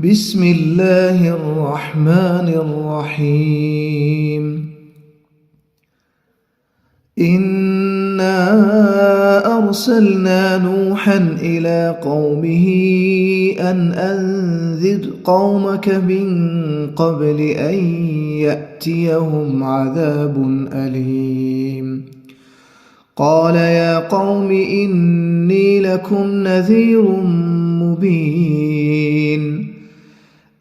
بسم الله الرحمن الرحيم. إنا أرسلنا نوحا إلى قومه أن أنذر قومك من قبل أن يأتيهم عذاب أليم. قال يا قوم إني لكم نذير مبين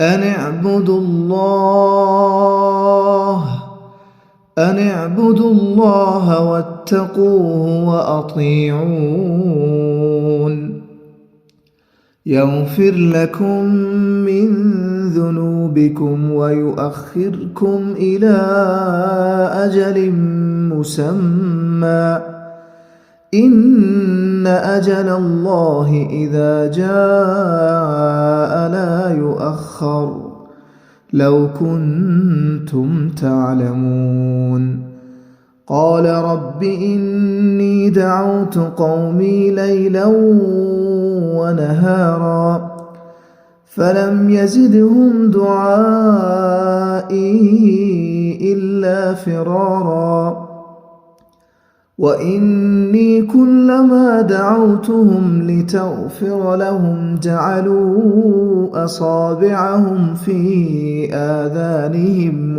أن اعبدوا الله واتقوه وأطيعون يغفر لكم من ذنوبكم ويؤخركم إلى أجل مسمى إن أجل الله إذا جاء لا يؤخر لو كنتم تعلمون. قال رب إني دعوت قومي ليلا ونهارا فلم يزدهم دعائي إلا فرارا وإني كلما دعوتهم لتغفر لهم جعلوا أصابعهم في آذانهم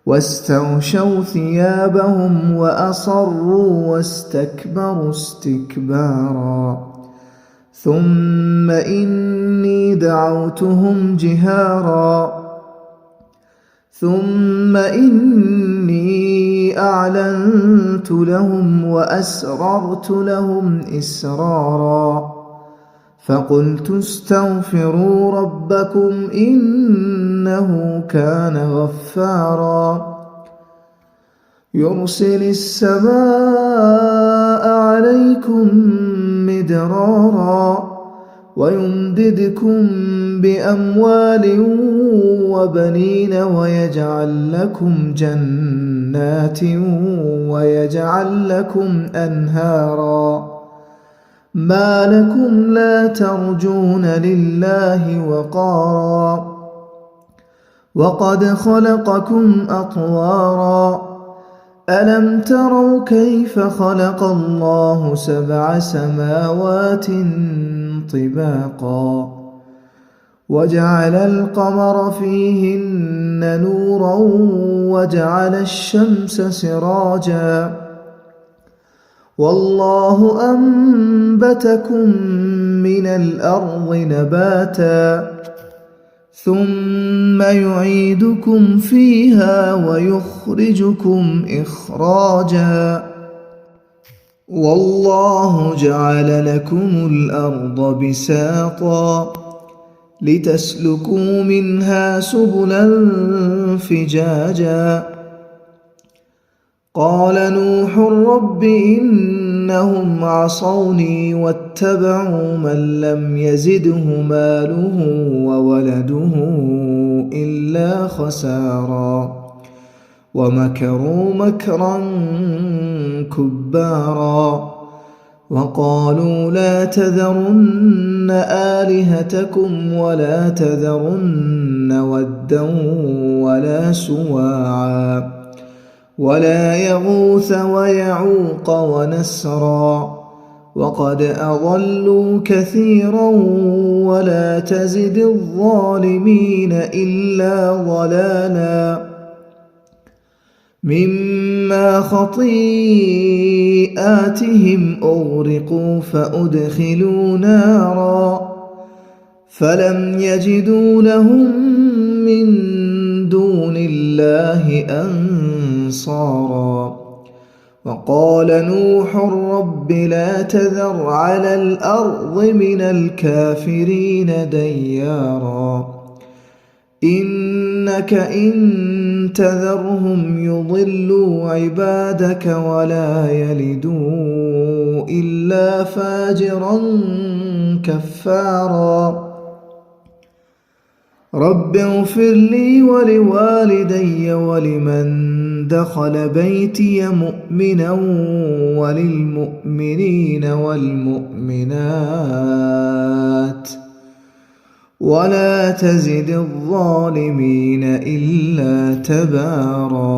واستغشوا ثيابهم وأصروا واستكبروا استكبارا ثم إني دعوتهم جهارا ثم إني أعلنت لهم وأسررت لهم إسرارا فقلت استغفروا ربكم إنه كان غفارا يرسل السماء عليكم مدرارا ويمددكم بأموال وبنين ويجعل لكم جنات ويجعل لكم أنهارا ما لكم لا ترجون لله وقارا وقد خلقكم أطوارا ألم تروا كيف خلق الله 7 سماوات طباقا وجعل القمر فيهن نورا وجعل الشمس سراجا والله أنبتكم من الأرض نباتا ثم يعيدكم فيها ويخرجكم إخراجا والله جعل لكم الأرض بساطا لتسلكوا منها سبلا فجاجا قال نوح رب إنهم عصوني واتبعوا من لم يزده ماله وولده إلا خسارا ومكروا مكرا كبارا وقالوا لا تذرن آلهتكم ولا تذرن ودا ولا سواعا ولا يغوث ويعوق ونسرا وقد أضلوا كثيرا ولا تزد الظالمين إلا ضلالا مما خطيئاتهم أغرقوا فأدخلوا نارا فلم يجدوا لهم من دون الله أنصارا وقال نوح رب لا تذر على الأرض من الكافرين ديارا إنك إن تذرهم يضلوا عبادك ولا يلدوا إلا فاجرا كفارا رب اغفر لي ولوالدي ولمن دخل بيتي مؤمنا وللمؤمنين والمؤمنات ولا تزد الظالمين إلا تباراً.